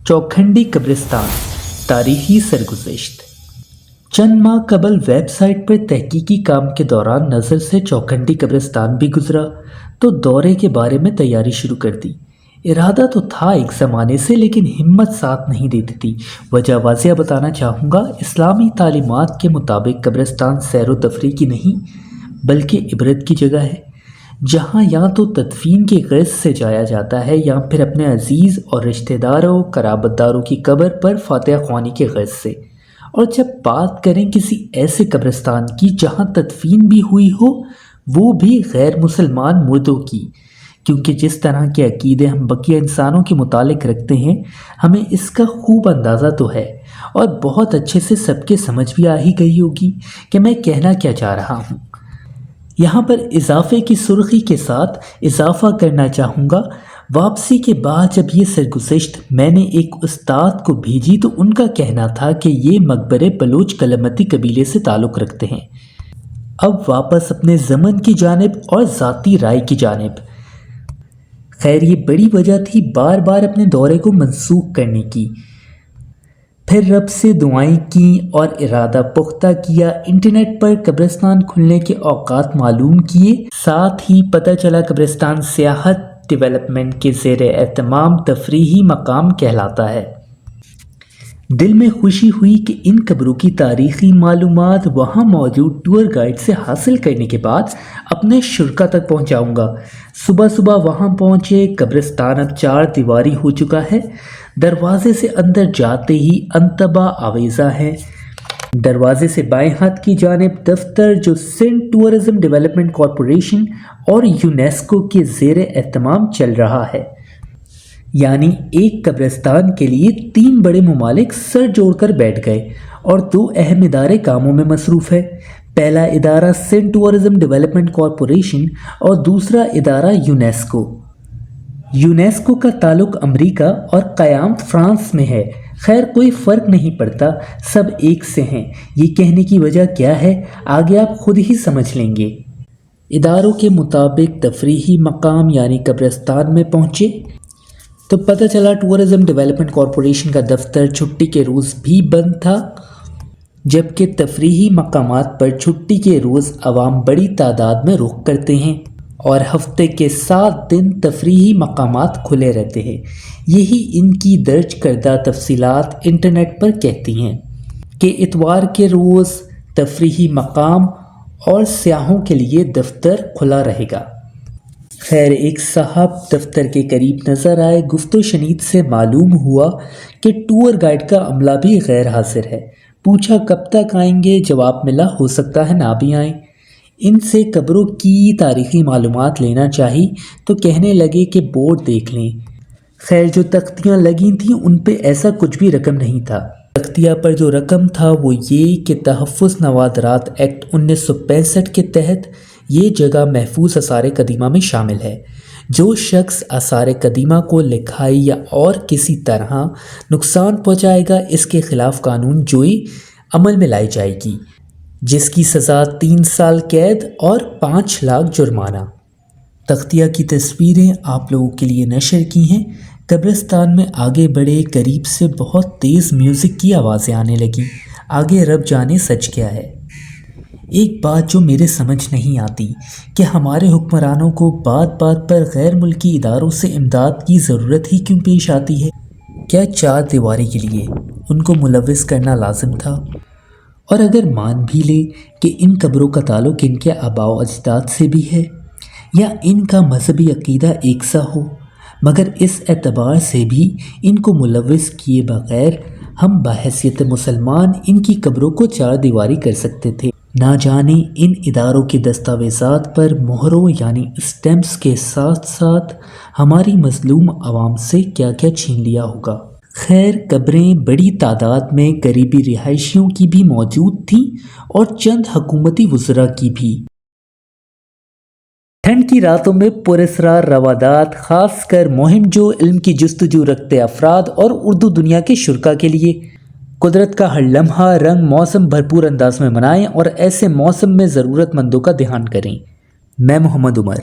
चौखंडी कब्रिस्तान तारीखी सरगुज़श्त। चंद माह कबल वेबसाइट पर तहकीकी काम के दौरान नज़र से चौखंडी कब्रिस्तान भी गुजरा तो दौरे के बारे में तैयारी शुरू कर दी। इरादा तो था एक ज़माने से, लेकिन हिम्मत साथ नहीं देती थी। वजह वाज़िया बताना चाहूँगा। इस्लामी तालीमात के मुताबिक कब्रिस्तान सैर व तफरीह की नहीं बल्कि इबरत की जगह है, जहाँ या तो तदफीन के गर्ज से जाया जाता है या फिर अपने अजीज़ और रिश्तेदारों कराबतदारों की कब्र पर फातिहा ख्वानी के गर्ज से। और जब बात करें किसी ऐसे कब्रिस्तान की जहाँ तदफीन भी हुई हो, वो भी गैर मुसलमान मुर्दों की, क्योंकि जिस तरह के अकीदे हम बकिया इंसानों के मुतालिक रखते हैं, हमें इसका खूब अंदाज़ा तो है और बहुत अच्छे से सबके समझ भी आ ही गई होगी कि मैं कहना क्या चाह रहा हूँ। यहाँ पर इजाफे की सुर्खी के साथ इजाफा करना चाहूँगा। वापसी के बाद जब ये सरगुज़श्त मैंने एक उस्ताद को भेजी तो उनका कहना था कि ये मकबरे बलोच कलमती कबीले से ताल्लुक़ रखते हैं। अब वापस अपने ज़मन की जानिब और ज़ाती राय की जानिब। खैर, ये बड़ी वजह थी बार बार अपने दौरे को मनसूख करने की। फिर रब से दुआएं की और इरादा पुख्ता किया। इंटरनेट पर कब्रिस्तान खुलने के औकात मालूम किए। साथ ही पता चला कब्रिस्तान सियाहत डेवलपमेंट के ज़ेर एहतमाम तफरीही मकाम कहलाता है। दिल में खुशी हुई कि इन कब्रों की तारीख़ी मालूमात वहाँ मौजूद टूर गाइड से हासिल करने के बाद अपने शुरका तक पहुँचाऊँगा। सुबह सुबह वहाँ पहुँचे। कब्रिस्तान अब 4 दीवारी हो चुका है। दरवाजे से अंदर जाते ही अंतबा आवेज़ा है। दरवाजे से बाएं हाथ की जानिब दफ्तर, जो सिंध टूरिज़्म डेवलपमेंट कॉरपोरेशन और यूनेस्को के ज़ेर एहतमाम चल रहा है। यानी एक कब्रिस्तान के लिए 3 बड़े ममालिक सर जोड़कर बैठ गए और 2 अहम इदारे कामों में मसरूफ़ है। पहला इदारा सिंध टूरिज़्म डेवलपमेंट कॉरपोरेशन और दूसरा इदारा यूनेस्को। यूनेस्को का ताल्लुक़ अमेरिका और क़याम फ्रांस में है। खैर, कोई फ़र्क नहीं पड़ता, सब एक से हैं। ये कहने की वजह क्या है, आगे आप खुद ही समझ लेंगे। इदारों के मुताबिक तफरीही मकाम यानी कब्रिस्तान में पहुँचे तो पता चला टूरिज़्म डेवलपमेंट कॉरपोरेशन का दफ्तर छुट्टी के रोज़ भी बंद था, जबकि तफरीही मकामात पर छुट्टी के रोज़ अवाम बड़ी तादाद में रुख करते हैं और हफ्ते के 7 दिन तफरीही मकामात खुले रहते हैं। यही इनकी दर्ज करदा तफसीलात इंटरनेट पर कहती हैं कि इतवार के रोज़ तफरीही मकाम और सियाहों के लिए दफ्तर खुला रहेगा। खैर, एक साहब दफ्तर के करीब नज़र आए। गुफ्तो शनीद से मालूम हुआ कि टूर गाइड का अमला भी गैर हाजिर है। पूछा कब तक आएंगे, जवाब मिला हो सकता है ना भी आएँ। इनसे कब्रों की तारीख़ी मालूमात लेना चाहिए तो कहने लगे कि बोर्ड देख लें। खैर, जो तख्तियाँ लगी थीं उन पे ऐसा कुछ भी रकम नहीं था। तख्तिया पर जो रकम था वो ये कि तहफ़्फ़ुज़ नवादरात एक्ट 1965 के तहत ये जगह महफूज आसार कदीमा में शामिल है। जो शख्स आसार कदीमा को लिखाई या और किसी तरह नुकसान पहुँचाएगा, इसके ख़िलाफ़ कानून जोई अमल में लाई जाएगी, जिसकी सज़ा 3 साल कैद और 5 लाख जुर्माना। तख्तिया की तस्वीरें आप लोगों के लिए नशर की हैं। कब्रिस्तान में आगे बढ़े, करीब से बहुत तेज़ म्यूज़िक की आवाज़ें आने लगी। आगे रब जाने सच क्या है। एक बात जो मेरे समझ नहीं आती कि हमारे हुक्मरानों को बात बात पर गैर मुल्की इदारों से इमदाद की ज़रूरत ही क्यों पेश आती है। क्या 4 दीवारी के लिए उनको मुलव्विस करना लाजिम था? और अगर मान भी ले कि इन कब्रों का ताल्लुक़ इनके आबाओ अजदाद से भी है या इनका मजहबी अकीदा एक सा हो, मगर इस एतबार से भी इनको मुलव्विस किए बग़ैर हम बहैसियत मुसलमान इनकी कब्रों को 4 दीवारी कर सकते थे। ना जाने इन इदारों के दस्तावेज़ात पर मोहरों यानी स्टैम्प्स के साथ साथ हमारी मज़लूम आवाम से क्या क्या छीन लिया होगा। खैर, कब्रें बड़ी तादाद में गरीबी रिहायशियों की भी मौजूद थीं और चंद हुकूमती वज़रा की भी। ठंड की रातों में पुरस्रार रवादात, ख़ासकर मुहिम जो इल्म की जुस्तजू रखते अफराद और उर्दू दुनिया के शुरका के लिए कुदरत का हर लम्हा रंग मौसम भरपूर अंदाज में मनाएं और ऐसे मौसम में ज़रूरतमंदों का ध्यान करें। मैं मोहम्मद उमर।